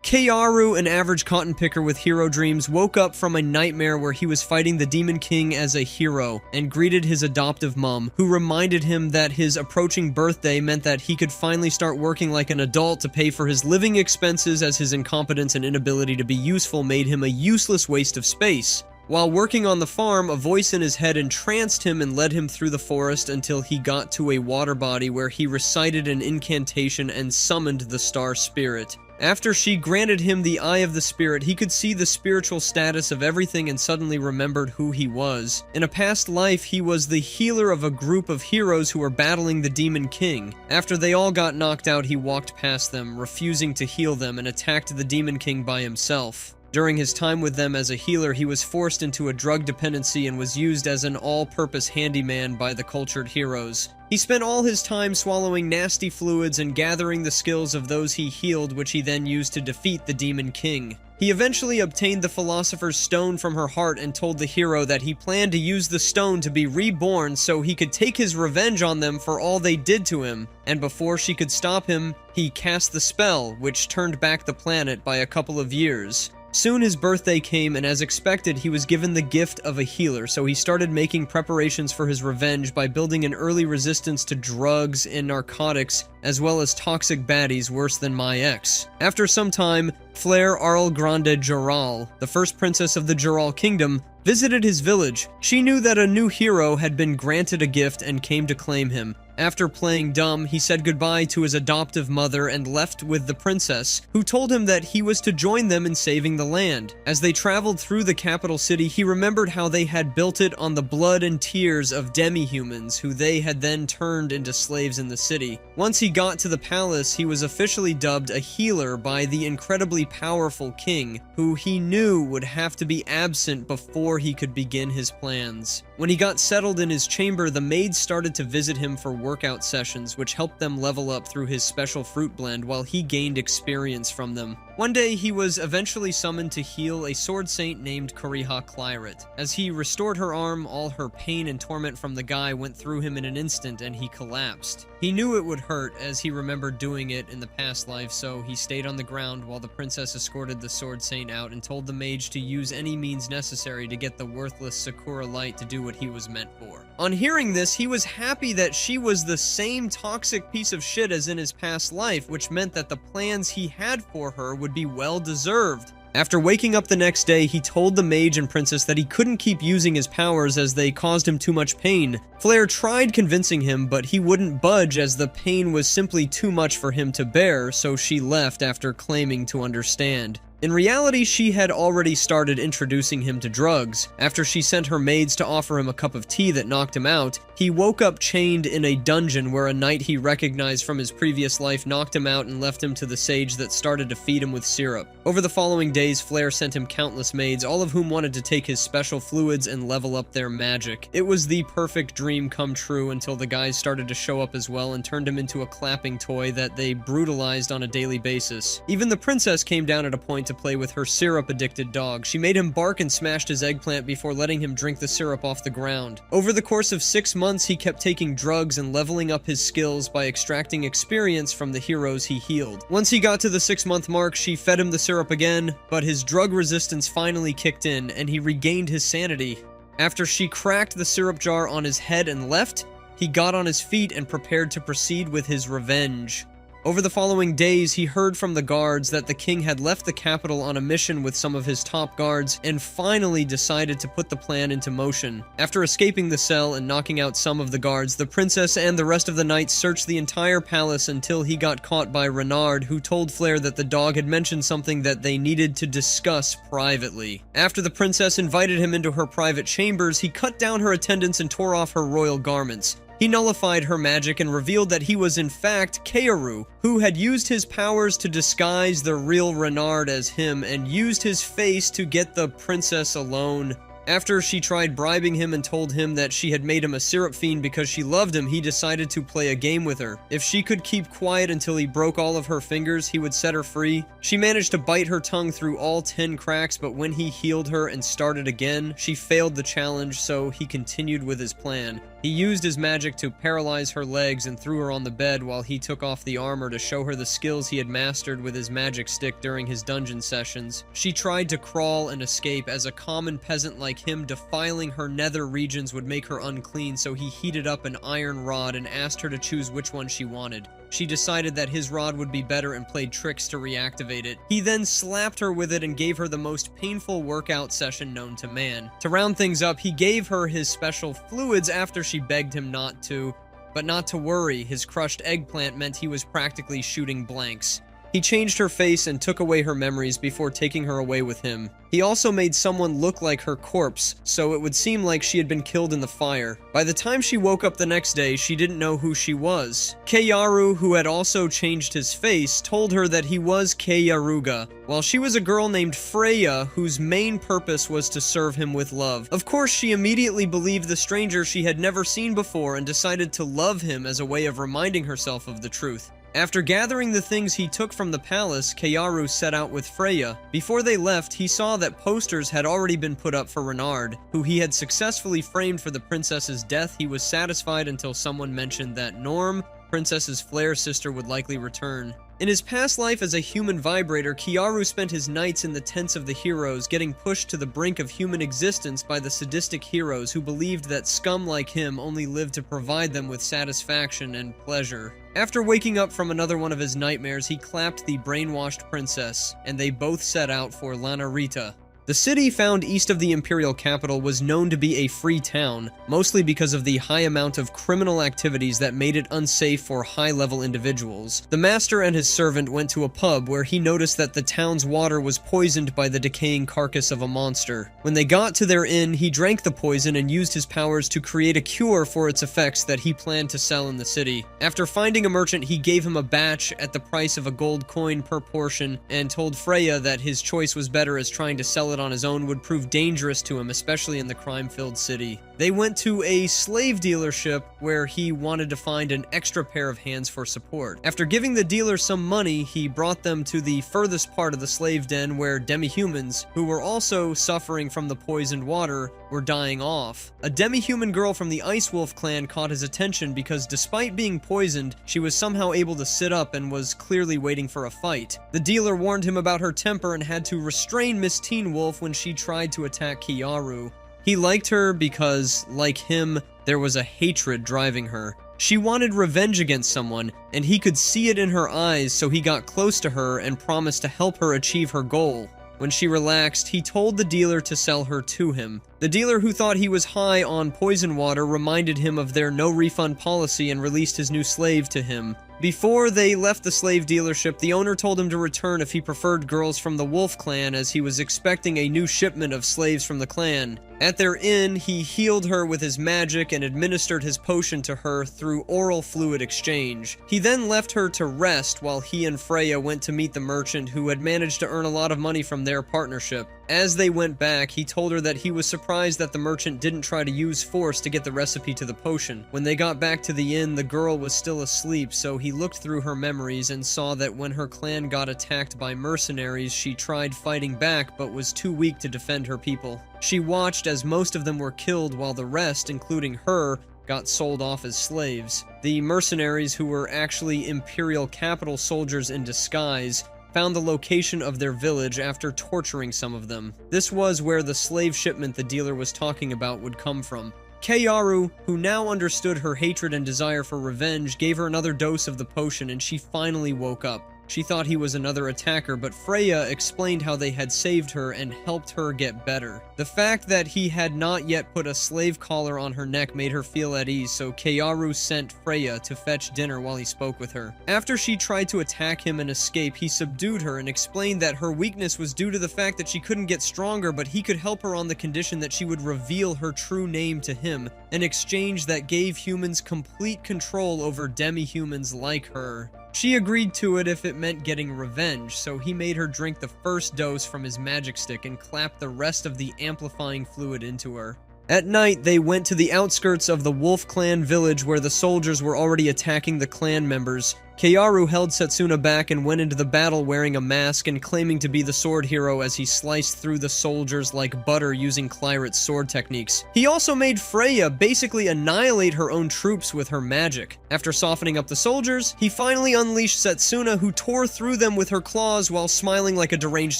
Keiaru, an average cotton picker with hero dreams, woke up from a nightmare where he was fighting the Demon King as a hero and greeted his adoptive mom, who reminded him that his approaching birthday meant that he could finally start working like an adult to pay for his living expenses, as his incompetence and inability to be useful made him a useless waste of space. While working on the farm, a voice in his head entranced him and led him through the forest until he got to a water body where he recited an incantation and summoned the star spirit. After she granted him the Eye of the Spirit, he could see the spiritual status of everything and suddenly remembered who he was. In a past life, he was the healer of a group of heroes who were battling the Demon King. After they all got knocked out, he walked past them, refusing to heal them, and attacked the Demon King by himself. During his time with them as a healer, he was forced into a drug dependency and was used as an all-purpose handyman by the cultured heroes. He spent all his time swallowing nasty fluids and gathering the skills of those he healed, which he then used to defeat the Demon King. He eventually obtained the Philosopher's Stone from her heart and told the hero that he planned to use the stone to be reborn so he could take his revenge on them for all they did to him. And before she could stop him, he cast the spell, which turned back the planet by a couple of years. Soon his birthday came, and as expected, he was given the gift of a healer, so he started making preparations for his revenge by building an early resistance to drugs and narcotics, as well as toxic baddies worse than my ex. After some time, Flair Arl Grande Joral, the first princess of the Joral Kingdom, visited his village. She knew that a new hero had been granted a gift and came to claim him. After playing dumb, he said goodbye to his adoptive mother and left with the princess, who told him that he was to join them in saving the land. As they traveled through the capital city, he remembered how they had built it on the blood and tears of demi-humans, who they had then turned into slaves in the city. Once he got to the palace, he was officially dubbed a healer by the incredibly powerful king, who he knew would have to be absent before he could begin his plans. When he got settled in his chamber, the maids started to visit him for workout sessions, which helped them level up through his special fruit blend while he gained experience from them. One day, he was eventually summoned to heal a sword saint named Kuriha Clyret. As he restored her arm, all her pain and torment from the guy went through him in an instant and he collapsed. He knew it would hurt as he remembered doing it in the past life, so he stayed on the ground while the princess escorted the sword saint out and told the mage to use any means necessary to get the worthless Sakura light to do what he was meant for. On hearing this, he was happy that she was the same toxic piece of shit as in his past life, which meant that the plans he had for her would be well deserved. After waking up the next day, he told the mage and princess that he couldn't keep using his powers as they caused him too much pain. Flair tried convincing him, but he wouldn't budge as the pain was simply too much for him to bear, so she left after claiming to understand. In reality, she had already started introducing him to drugs. After she sent her maids to offer him a cup of tea that knocked him out, he woke up chained in a dungeon where a knight he recognized from his previous life knocked him out and left him to the sage that started to feed him with syrup. Over the following days, Flair sent him countless maids, all of whom wanted to take his special fluids and level up their magic. It was the perfect dream come true until the guys started to show up as well and turned him into a clapping toy that they brutalized on a daily basis. Even the princess came down at a point to play with her syrup-addicted dog. She made him bark and smashed his eggplant before letting him drink the syrup off the ground. Over the course of 6 months, he kept taking drugs and leveling up his skills by extracting experience from the heroes he healed. Once he got to the 6-month mark, she fed him the syrup again, but his drug resistance finally kicked in, and he regained his sanity. After she cracked the syrup jar on his head and left, he got on his feet and prepared to proceed with his revenge. Over the following days, he heard from the guards that the king had left the capital on a mission with some of his top guards and finally decided to put the plan into motion. After escaping the cell and knocking out some of the guards, the princess and the rest of the knights searched the entire palace until he got caught by Renard, who told Flair that the dog had mentioned something that they needed to discuss privately. After the princess invited him into her private chambers, he cut down her attendants and tore off her royal garments. He nullified her magic and revealed that he was in fact Keiaru, who had used his powers to disguise the real Renard as him and used his face to get the princess alone. After she tried bribing him and told him that she had made him a syrup fiend because she loved him, he decided to play a game with her. If she could keep quiet until he broke all of her fingers, he would set her free. She managed to bite her tongue through all 10 cracks, but when he healed her and started again, she failed the challenge, so he continued with his plan. He used his magic to paralyze her legs and threw her on the bed while he took off the armor to show her the skills he had mastered with his magic stick during his dungeon sessions. She tried to crawl and escape, as a common peasant like him defiling her nether regions would make her unclean, so he heated up an iron rod and asked her to choose which one she wanted. She decided that his rod would be better and played tricks to reactivate it. He then slapped her with it and gave her the most painful workout session known to man. To round things up, he gave her his special fluids after she begged him not to. But not to worry, his crushed eggplant meant he was practically shooting blanks. He changed her face and took away her memories before taking her away with him. He also made someone look like her corpse, so it would seem like she had been killed in the fire. By the time she woke up the next day, she didn't know who she was. Keyaru, who had also changed his face, told her that he was Keyaruga, while she was a girl named Freya, whose main purpose was to serve him with love. Of course, she immediately believed the stranger she had never seen before and decided to love him as a way of reminding herself of the truth. After gathering the things he took from the palace, Keyaru set out with Freya. Before they left, he saw that posters had already been put up for Renard, who he had successfully framed for the princess's death. He was satisfied until someone mentioned that Norm, Princess's flare sister, would likely return. In his past life as a human vibrator, Keyaru spent his nights in the tents of the heroes, getting pushed to the brink of human existence by the sadistic heroes who believed that scum like him only lived to provide them with satisfaction and pleasure. After waking up from another one of his nightmares, he clapped the brainwashed princess, and they both set out for Lanarita. The city found east of the imperial capital was known to be a free town, mostly because of the high amount of criminal activities that made it unsafe for high-level individuals. The master and his servant went to a pub where he noticed that the town's water was poisoned by the decaying carcass of a monster. When they got to their inn, he drank the poison and used his powers to create a cure for its effects that he planned to sell in the city. After finding a merchant, he gave him a batch at the price of a gold coin per portion and told Freya that his choice was better, as trying to sell it on his own would prove dangerous to him, especially in the crime-filled city. They went to a slave dealership where he wanted to find an extra pair of hands for support. After giving the dealer some money, he brought them to the furthest part of the slave den where demi-humans, who were also suffering from the poisoned water, were dying off. A demi-human girl from the Ice Wolf clan caught his attention because despite being poisoned, she was somehow able to sit up and was clearly waiting for a fight. The dealer warned him about her temper and had to restrain Miss Teen Wolf when she tried to attack Keyaru. He liked her because, like him, there was a hatred driving her. She wanted revenge against someone, and he could see it in her eyes, so he got close to her and promised to help her achieve her goal. When she relaxed, he told the dealer to sell her to him. The dealer, who thought he was high on poison water, reminded him of their no-refund policy and released his new slave to him. Before they left the slave dealership, the owner told him to return if he preferred girls from the Wolf clan, as he was expecting a new shipment of slaves from the clan. At their inn, he healed her with his magic and administered his potion to her through oral fluid exchange. He then left her to rest while he and Freya went to meet the merchant, who had managed to earn a lot of money from their partnership. As they went back, he told her that he was surprised that the merchant didn't try to use force to get the recipe to the potion. When they got back to the inn, the girl was still asleep, so he looked through her memories and saw that when her clan got attacked by mercenaries, she tried fighting back but was too weak to defend her people. She watched as most of them were killed while the rest, including her, got sold off as slaves. The mercenaries, who were actually Imperial capital soldiers in disguise, found the location of their village after torturing some of them. This was where the slave shipment the dealer was talking about would come from. Keyaru, who now understood her hatred and desire for revenge, gave her another dose of the potion and she finally woke up. She thought he was another attacker, but Freya explained how they had saved her and helped her get better. The fact that he had not yet put a slave collar on her neck made her feel at ease, so Keyaru sent Freya to fetch dinner while he spoke with her. After she tried to attack him and escape, he subdued her and explained that her weakness was due to the fact that she couldn't get stronger, but he could help her on the condition that she would reveal her true name to him, an exchange that gave humans complete control over demi-humans like her. She agreed to it if it meant getting revenge, so he made her drink the first dose from his magic stick and clapped the rest of the amplifying fluid into her. At night, they went to the outskirts of the Wolf Clan village where the soldiers were already attacking the clan members. Keiaru held Setsuna back and went into the battle wearing a mask and claiming to be the sword hero as he sliced through the soldiers like butter using Clyrit's sword techniques. He also made Freya basically annihilate her own troops with her magic. After softening up the soldiers, he finally unleashed Setsuna, who tore through them with her claws while smiling like a deranged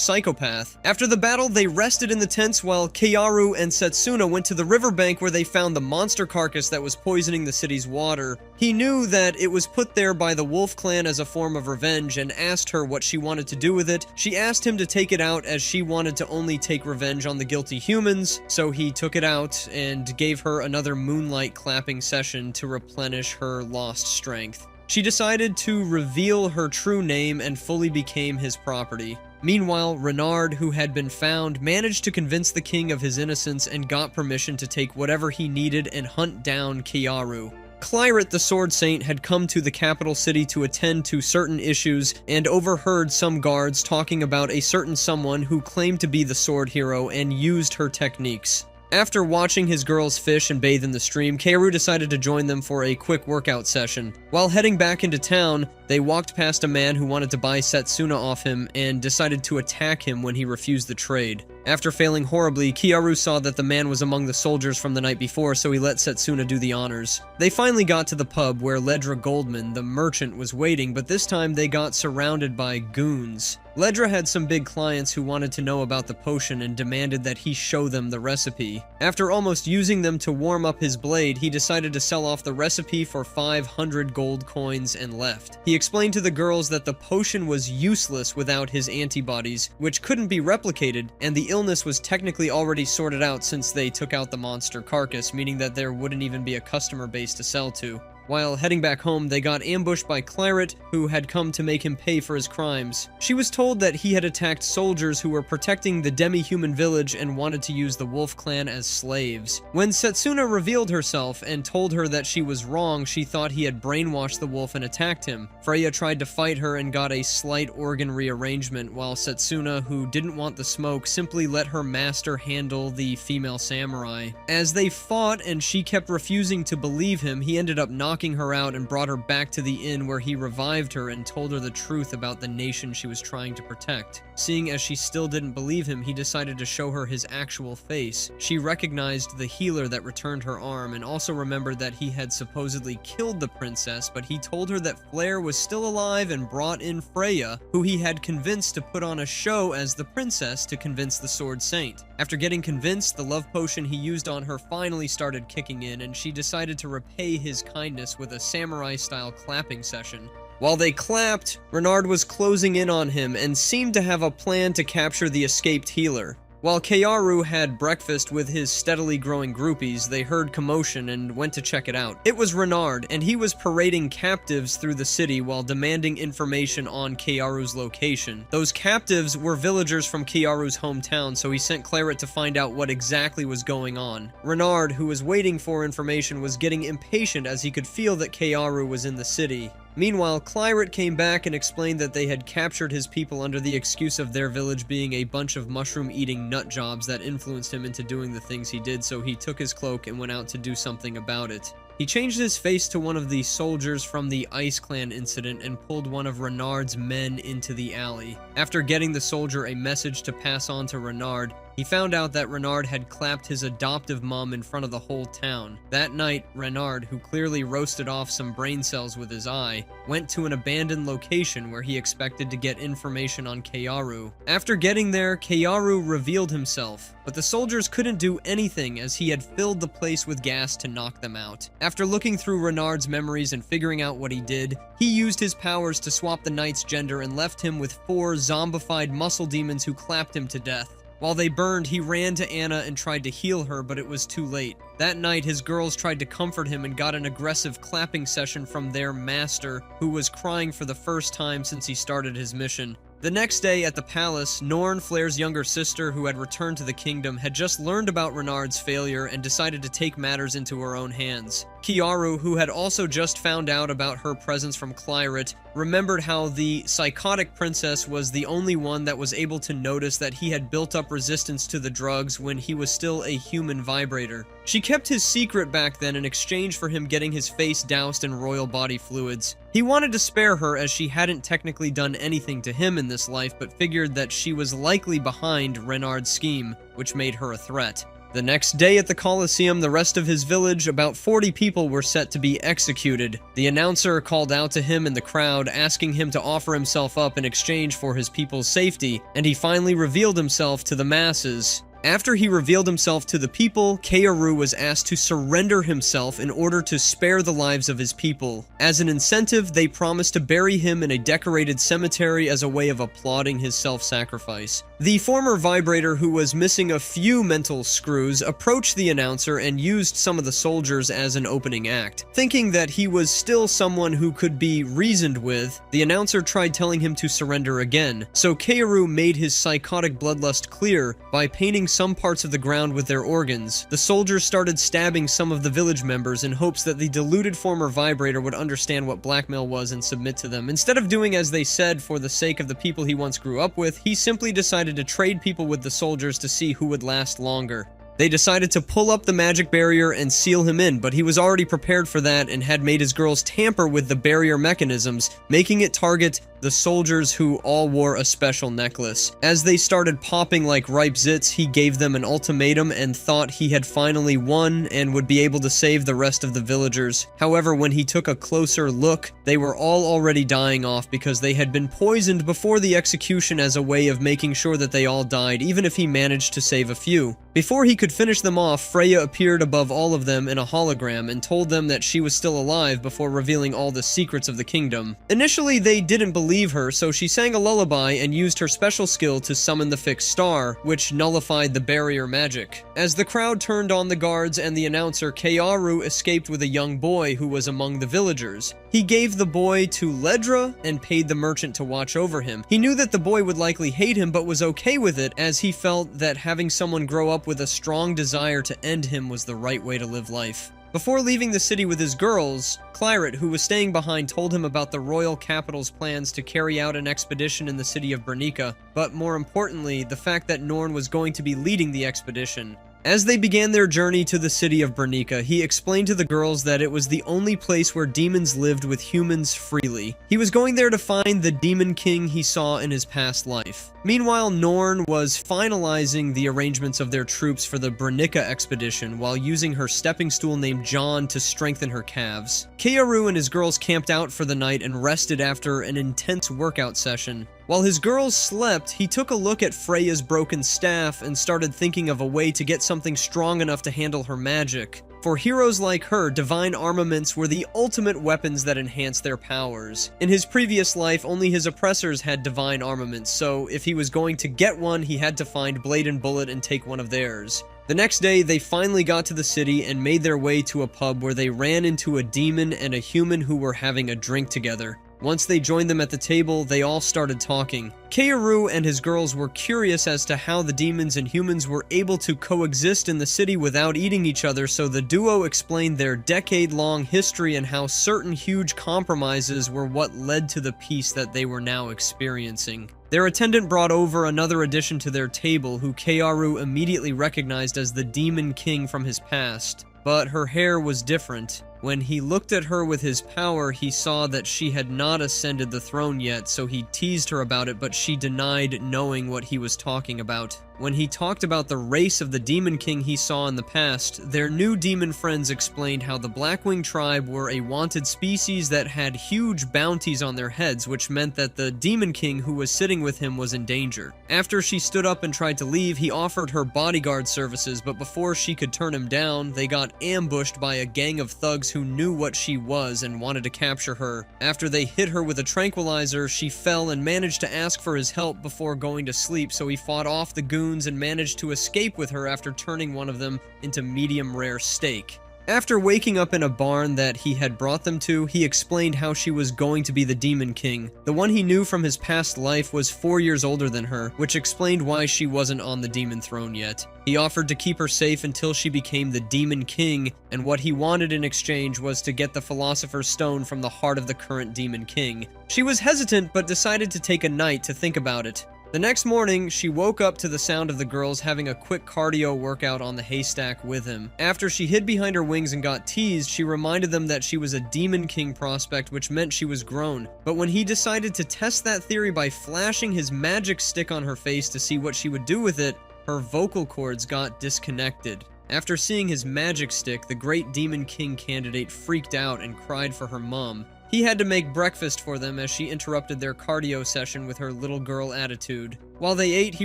psychopath. After the battle, they rested in the tents while Keiaru and Setsuna went to the riverbank where they found the monster carcass that was poisoning the city's water. He knew that it was put there by the Wolf Clan as a form of revenge and asked her what she wanted to do with it. She asked him to take it out as she wanted to only take revenge on the guilty humans, so he took it out and gave her another moonlight clapping session to replenish her lost strength. She decided to reveal her true name and fully became his property. Meanwhile, Renard, who had been found, managed to convince the king of his innocence and got permission to take whatever he needed and hunt down Keiaru. Clyrit, the Sword Saint, had come to the capital city to attend to certain issues and overheard some guards talking about a certain someone who claimed to be the sword hero and used her techniques. After watching his girls fish and bathe in the stream, Keiaru decided to join them for a quick workout session. While heading back into town, they walked past a man who wanted to buy Setsuna off him and decided to attack him when he refused the trade. After failing horribly, Keiaru saw that the man was among the soldiers from the night before, so he let Setsuna do the honors. They finally got to the pub where Ledra Goldman, the merchant, was waiting, but this time they got surrounded by goons. Ledra had some big clients who wanted to know about the potion and demanded that he show them the recipe. After almost using them to warm up his blade, he decided to sell off the recipe for 500 gold coins and left. He explained to the girls that the potion was useless without his antibodies, which couldn't be replicated, and the illness was technically already sorted out since they took out the monster carcass, meaning that there wouldn't even be a customer base to sell to. While heading back home, they got ambushed by Clyrit, who had come to make him pay for his crimes. She was told that he had attacked soldiers who were protecting the demi-human village and wanted to use the Wolf Clan as slaves. When Setsuna revealed herself and told her that she was wrong, she thought he had brainwashed the wolf and attacked him. Freya tried to fight her and got a slight organ rearrangement, while Setsuna, who didn't want the smoke, simply let her master handle the female samurai. As they fought and she kept refusing to believe him, he ended up knocking her out and brought her back to the inn where he revived her and told her the truth about the nation she was trying to protect. Seeing as she still didn't believe him, he decided to show her his actual face. She recognized the healer that returned her arm and also remembered that he had supposedly killed the princess, but he told her that Flair was still alive and brought in Freya, who he had convinced to put on a show as the princess to convince the Sword Saint. After getting convinced, the love potion he used on her finally started kicking in, and she decided to repay his kindness with a samurai-style clapping session. While they clapped, Renard was closing in on him and seemed to have a plan to capture the escaped healer. While Keiaru had breakfast with his steadily growing groupies, they heard commotion and went to check it out. It was Renard, and he was parading captives through the city while demanding information on Keiaru's location. Those captives were villagers from Keiaru's hometown, so he sent Clyrit to find out what exactly was going on. Renard, who was waiting for information, was getting impatient as he could feel that Keiaru was in the city. Meanwhile, Clyrit came back and explained that they had captured his people under the excuse of their village being a bunch of mushroom-eating nutjobs that influenced him into doing the things he did, so he took his cloak and went out to do something about it. He changed his face to one of the soldiers from the Ice Clan incident and pulled one of Renard's men into the alley. After getting the soldier a message to pass on to Renard, he found out that Renard had clapped his adoptive mom in front of the whole town. That night, Renard, who clearly roasted off some brain cells with his eye, went to an abandoned location where he expected to get information on Keiaru. After getting there, Keiaru revealed himself, but the soldiers couldn't do anything as he had filled the place with gas to knock them out. After looking through Renard's memories and figuring out what he did, he used his powers to swap the knight's gender and left him with 4 zombified muscle demons who clapped him to death. While they burned, he ran to Anna and tried to heal her, but it was too late. That night, his girls tried to comfort him and got an aggressive clapping session from their master, who was crying for the first time since he started his mission. The next day at the palace, Norn, Flair's younger sister, who had returned to the kingdom, had just learned about Renard's failure and decided to take matters into her own hands. Keiaru, who had also just found out about her presence from Clyrit, remembered how the psychotic princess was the only one that was able to notice that he had built up resistance to the drugs when he was still a human vibrator. She kept his secret back then in exchange for him getting his face doused in royal body fluids. He wanted to spare her as she hadn't technically done anything to him in this life, but figured that she was likely behind Renard's scheme, which made her a threat. The next day at the Colosseum, the rest of his village, about 40 people, were set to be executed. The announcer called out to him in the crowd, asking him to offer himself up in exchange for his people's safety, and he finally revealed himself to the masses. After he revealed himself to the people, Kaoru was asked to surrender himself in order to spare the lives of his people. As an incentive, they promised to bury him in a decorated cemetery as a way of applauding his self-sacrifice. The former vibrator, who was missing a few mental screws, approached the announcer and used some of the soldiers as an opening act. Thinking that he was still someone who could be reasoned with, the announcer tried telling him to surrender again, so Kaoru made his psychotic bloodlust clear by painting some parts of the ground with their organs. The soldiers started stabbing some of the village members in hopes that the deluded former vibrator would understand what blackmail was and submit to them. Instead of doing as they said for the sake of the people he once grew up with, he simply decided to trade people with the soldiers to see who would last longer. They decided to pull up the magic barrier and seal him in, but he was already prepared for that and had made his girls tamper with the barrier mechanisms, making it target the soldiers who all wore a special necklace. As they started popping like ripe zits, he gave them an ultimatum and thought he had finally won and would be able to save the rest of the villagers. However, when he took a closer look, they were all already dying off because they had been poisoned before the execution as a way of making sure that they all died, even if he managed to save a few. Before he could finish them off, Freya appeared above all of them in a hologram and told them that she was still alive before revealing all the secrets of the kingdom. Initially, they didn't believe her, so she sang a lullaby and used her special skill to summon the fixed star, which nullified the barrier magic. As the crowd turned on the guards and the announcer, Kaoru escaped with a young boy who was among the villagers. He gave the boy to Ledra and paid the merchant to watch over him. He knew that the boy would likely hate him, but was okay with it, as he felt that having someone grow up with a strong desire to end him was the right way to live life. Before leaving the city with his girls, Claret, who was staying behind, told him about the royal capital's plans to carry out an expedition in the city of Bernica, but more importantly, the fact that Norn was going to be leading the expedition. As they began their journey to the city of Bernica, he explained to the girls that it was the only place where demons lived with humans freely. He was going there to find the demon king he saw in his past life. Meanwhile, Norn was finalizing the arrangements of their troops for the Bernica expedition while using her stepping stool named John to strengthen her calves. Kaoru and his girls camped out for the night and rested after an intense workout session. While his girls slept, he took a look at Freya's broken staff and started thinking of a way to get something strong enough to handle her magic. For heroes like her, divine armaments were the ultimate weapons that enhanced their powers. In his previous life, only his oppressors had divine armaments, so if he was going to get one, he had to find Blade and Bullet and take one of theirs. The next day, they finally got to the city and made their way to a pub where they ran into a demon and a human who were having a drink together. Once they joined them at the table, they all started talking. Kaoru and his girls were curious as to how the demons and humans were able to coexist in the city without eating each other, so the duo explained their decade-long history and how certain huge compromises were what led to the peace that they were now experiencing. Their attendant brought over another addition to their table, who Kaoru immediately recognized as the Demon King from his past. But her hair was different. When he looked at her with his power, he saw that she had not ascended the throne yet, so he teased her about it, but she denied knowing what he was talking about. When he talked about the race of the Demon King he saw in the past, their new demon friends explained how the Blackwing tribe were a wanted species that had huge bounties on their heads, which meant that the Demon King who was sitting with him was in danger. After she stood up and tried to leave, he offered her bodyguard services, but before she could turn him down, they got ambushed by a gang of thugs who knew what she was and wanted to capture her. After they hit her with a tranquilizer, she fell and managed to ask for his help before going to sleep, so he fought off the goons and managed to escape with her after turning one of them into medium rare steak. After waking up in a barn that he had brought them to, he explained how she was going to be the Demon King. The one he knew from his past life was 4 years older than her, which explained why she wasn't on the demon throne yet. He offered to keep her safe until she became the Demon King, and what he wanted in exchange was to get the Philosopher's Stone from the heart of the current Demon King. She was hesitant, but decided to take a night to think about it. The next morning, she woke up to the sound of the girls having a quick cardio workout on the haystack with him. After she hid behind her wings and got teased, she reminded them that she was a Demon King prospect, which meant she was grown. But when he decided to test that theory by flashing his magic stick on her face to see what she would do with it, her vocal cords got disconnected. After seeing his magic stick, the great Demon King candidate freaked out and cried for her mom. He had to make breakfast for them as she interrupted their cardio session with her little girl attitude. While they ate, he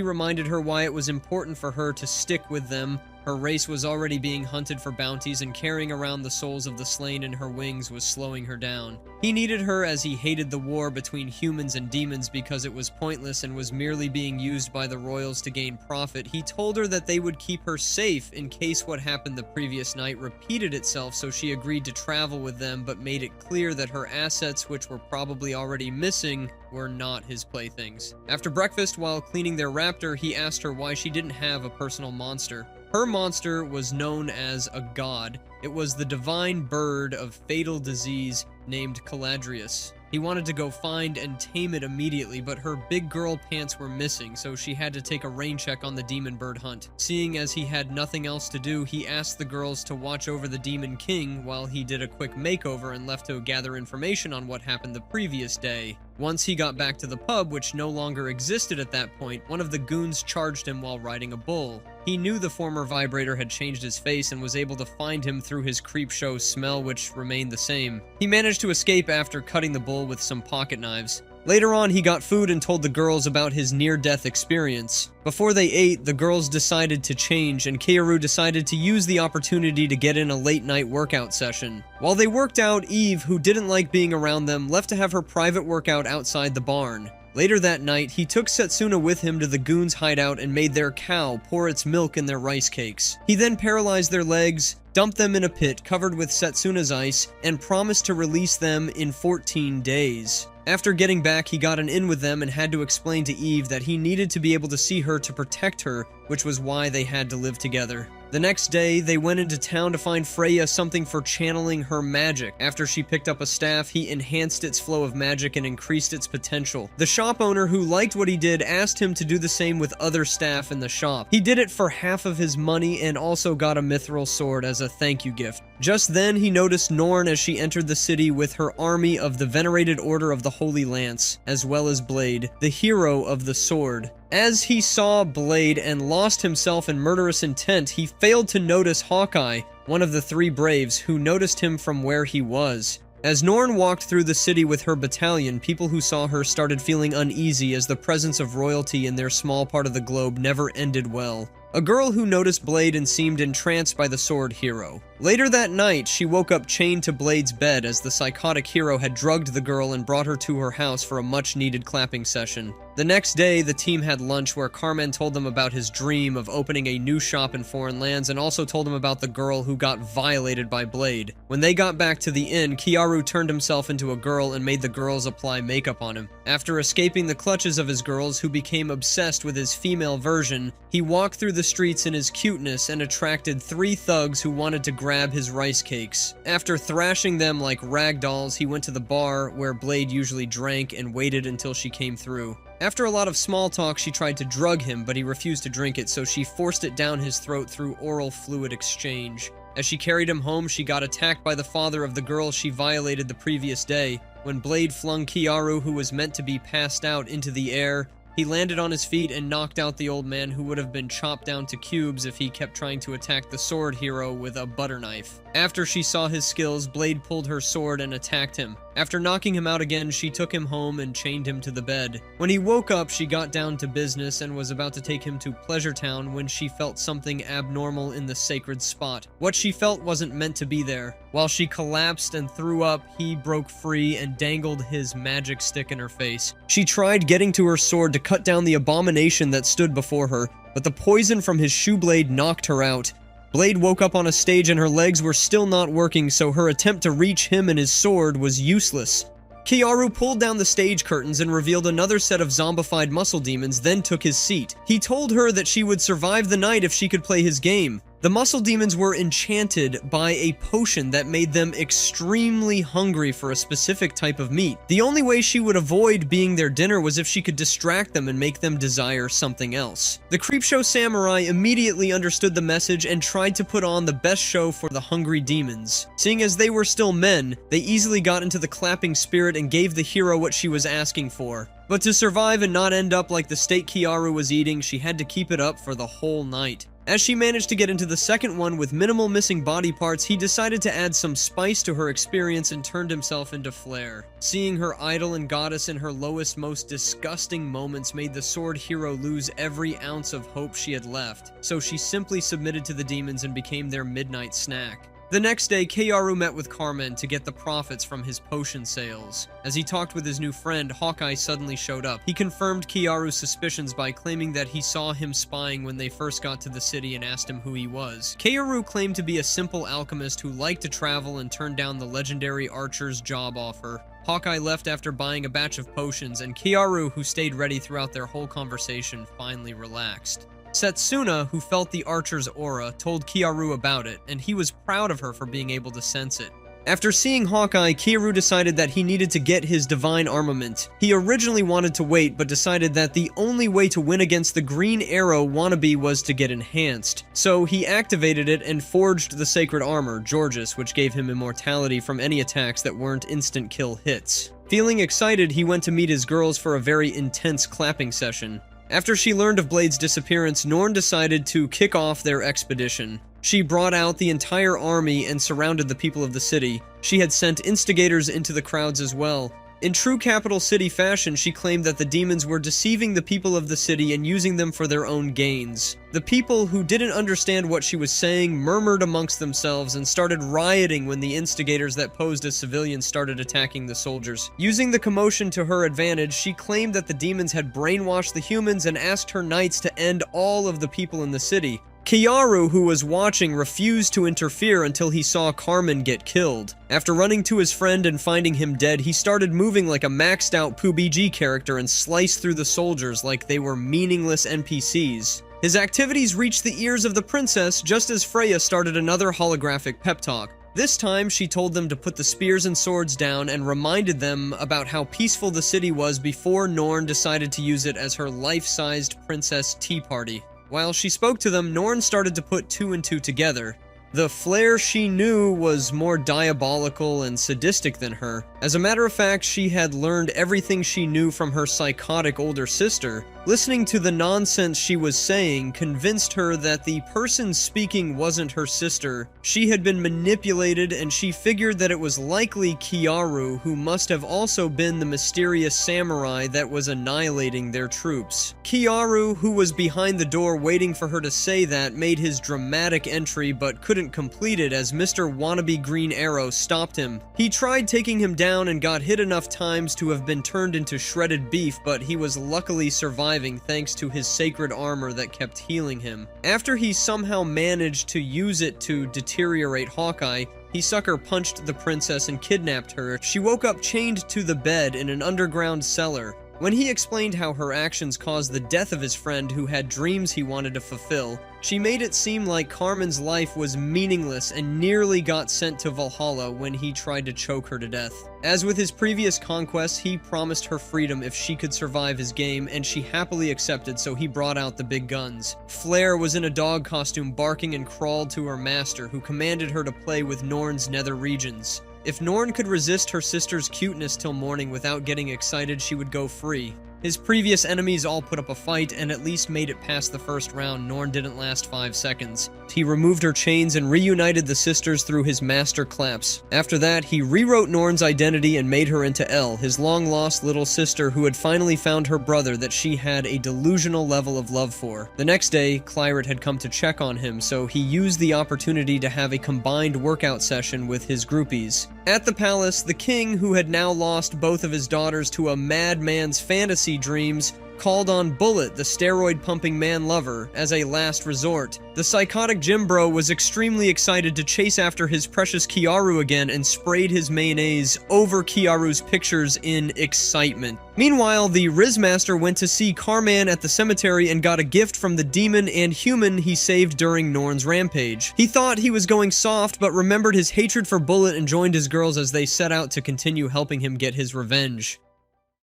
reminded her why it was important for her to stick with them. Her race was already being hunted for bounties, and carrying around the souls of the slain in her wings was slowing her down. He needed her as he hated the war between humans and demons because it was pointless and was merely being used by the royals to gain profit. He told her that they would keep her safe in case what happened the previous night repeated itself, so she agreed to travel with them, but made it clear that her assets, which were probably already missing, were not his playthings. After breakfast, while cleaning their raptor, he asked her why she didn't have a personal monster. Her monster was known as a god. It was the divine bird of fatal disease named Caladrius. He wanted to go find and tame it immediately, but her big girl pants were missing, so she had to take a rain check on the demon bird hunt. Seeing as he had nothing else to do, he asked the girls to watch over the Demon King while he did a quick makeover and left to gather information on what happened the previous day. Once he got back to the pub, which no longer existed at that point, one of the goons charged him while riding a bull. He knew the former vibrator had changed his face and was able to find him through his creepshow smell, which remained the same. He managed to escape after cutting the bull with some pocket knives. Later on, he got food and told the girls about his near-death experience. Before they ate, the girls decided to change, and Kaoru decided to use the opportunity to get in a late-night workout session. While they worked out, Eve, who didn't like being around them, left to have her private workout outside the barn. Later that night, he took Setsuna with him to the goons' hideout and made their cow pour its milk in their rice cakes. He then paralyzed their legs, dumped them in a pit covered with Setsuna's ice, and promised to release them in 14 days. After getting back, he got an in with them and had to explain to Eve that he needed to be able to see her to protect her, which was why they had to live together. The next day, they went into town to find Freya something for channeling her magic. After she picked up a staff, he enhanced its flow of magic and increased its potential. The shop owner, who liked what he did, asked him to do the same with other staff in the shop. He did it for half of his money and also got a mithril sword as a thank you gift. Just then, he noticed Norn as she entered the city with her army of the venerated Order of the Holy Lance, as well as Blade, the hero of the sword. As he saw Blade and lost himself in murderous intent, he failed to notice Hawkeye, one of the three braves, who noticed him from where he was. As Norn walked through the city with her battalion, people who saw her started feeling uneasy as the presence of royalty in their small part of the globe never ended well. A girl who noticed Blade and seemed entranced by the sword hero. Later that night, she woke up chained to Blade's bed as the psychotic hero had drugged the girl and brought her to her house for a much-needed clapping session. The next day, the team had lunch where Carmen told them about his dream of opening a new shop in foreign lands and also told them about the girl who got violated by Blade. When they got back to the inn, Kiaru turned himself into a girl and made the girls apply makeup on him. After escaping the clutches of his girls, who became obsessed with his female version, he walked through the streets in his cuteness and attracted 3 thugs who wanted to grab his rice cakes. After thrashing them like rag dolls, he went to the bar where Blade usually drank and waited until she came through. After a lot of small talk, she tried to drug him, but he refused to drink it, so she forced it down his throat through oral fluid exchange. As she carried him home, she got attacked by the father of the girl she violated the previous day. When Blade flung Kiaru, who was meant to be passed out, into the air, he landed on his feet and knocked out the old man, who would have been chopped down to cubes if he kept trying to attack the sword hero with a butter knife. After she saw his skills, Blade pulled her sword and attacked him. After knocking him out again, she took him home and chained him to the bed. When he woke up, she got down to business and was about to take him to Pleasure Town when she felt something abnormal in the sacred spot. What she felt wasn't meant to be there. While she collapsed and threw up, he broke free and dangled his magic stick in her face. She tried getting to her sword to cut down the abomination that stood before her, but the poison from his shoe blade knocked her out. Blade woke up on a stage and her legs were still not working, so her attempt to reach him and his sword was useless. Kiaru pulled down the stage curtains and revealed another set of zombified muscle demons, then took his seat. He told her that she would survive the night if she could play his game. The muscle demons were enchanted by a potion that made them extremely hungry for a specific type of meat. The only way she would avoid being their dinner was if she could distract them and make them desire something else. The Creepshow Samurai immediately understood the message and tried to put on the best show for the hungry demons. Seeing as they were still men, they easily got into the clapping spirit and gave the hero what she was asking for. But to survive and not end up like the steak Kiaru was eating, she had to keep it up for the whole night. As she managed to get into the second one with minimal missing body parts, he decided to add some spice to her experience and turned himself into Flare. Seeing her idol and goddess in her lowest, most disgusting moments made the sword hero lose every ounce of hope she had left, so she simply submitted to the demons and became their midnight snack. The next day, Kiaru met with Carmen to get the profits from his potion sales. As he talked with his new friend, Hawkeye suddenly showed up. He confirmed Kiaru's suspicions by claiming that he saw him spying when they first got to the city and asked him who he was. Kiaru claimed to be a simple alchemist who liked to travel and turned down the legendary archer's job offer. Hawkeye left after buying a batch of potions, and Kiaru, who stayed ready throughout their whole conversation, finally relaxed. Setsuna, who felt the archer's aura, told Kiaru about it, and he was proud of her for being able to sense it. After seeing Hawkeye, Kiaru decided that he needed to get his divine armament. He originally wanted to wait, but decided that the only way to win against the Green Arrow wannabe was to get enhanced. So he activated it and forged the sacred armor, Georges, which gave him immortality from any attacks that weren't instant kill hits. Feeling excited, he went to meet his girls for a very intense clapping session. After she learned of Blade's disappearance, Norn decided to kick off their expedition. She brought out the entire army and surrounded the people of the city. She had sent instigators into the crowds as well. In true capital city fashion, she claimed that the demons were deceiving the people of the city and using them for their own gains. The people who didn't understand what she was saying murmured amongst themselves and started rioting when the instigators that posed as civilians started attacking the soldiers. Using the commotion to her advantage, she claimed that the demons had brainwashed the humans and asked her knights to end all of the people in the city. Kiaru, who was watching, refused to interfere until he saw Carmen get killed. After running to his friend and finding him dead, he started moving like a maxed out PUBG character and sliced through the soldiers like they were meaningless NPCs. His activities reached the ears of the princess just as Freya started another holographic pep talk. This time, she told them to put the spears and swords down and reminded them about how peaceful the city was before Norn decided to use it as her life-sized princess tea party. While she spoke to them, Norn started to put two and two together. The Flare she knew was more diabolical and sadistic than her. As a matter of fact, she had learned everything she knew from her psychotic older sister. Listening to the nonsense she was saying convinced her that the person speaking wasn't her sister. She had been manipulated, and she figured that it was likely Kiaru, who must have also been the mysterious samurai that was annihilating their troops. Kiaru, who was behind the door waiting for her to say that, made his dramatic entry but couldn't complete it as Mr. Wannabe Green Arrow stopped him. He tried taking him down and got hit enough times to have been turned into shredded beef, but he was luckily surviving thanks to his sacred armor that kept healing him. After he somehow managed to use it to deteriorate Hawkeye, he sucker punched the princess and kidnapped her. She woke up chained to the bed in an underground cellar. When he explained how her actions caused the death of his friend who had dreams he wanted to fulfill, she made it seem like Carmen's life was meaningless and nearly got sent to Valhalla when he tried to choke her to death. As with his previous conquests, he promised her freedom if she could survive his game, and she happily accepted, so he brought out the big guns. Flare was in a dog costume barking and crawled to her master, who commanded her to play with Norn's nether regions. If Norn could resist her sister's cuteness till morning without getting excited, she would go free. His previous enemies all put up a fight and at least made it past the first round. Norn didn't last 5 seconds. He removed her chains and reunited the sisters through his master claps. After that, he rewrote Norn's identity and made her into Elle, his long-lost little sister who had finally found her brother that she had a delusional level of love for. The next day, Clyret had come to check on him, so he used the opportunity to have a combined workout session with his groupies. At the palace, the king, who had now lost both of his daughters to a madman's fantasy dreams, called on Bullet, the steroid-pumping man-lover, as a last resort. The psychotic gym bro was extremely excited to chase after his precious Kiaru again and sprayed his mayonnaise over Kiaru's pictures in excitement. Meanwhile, the Rizzmaster went to see Carman at the cemetery and got a gift from the demon and human he saved during Norn's rampage. He thought he was going soft, but remembered his hatred for Bullet and joined his girls as they set out to continue helping him get his revenge.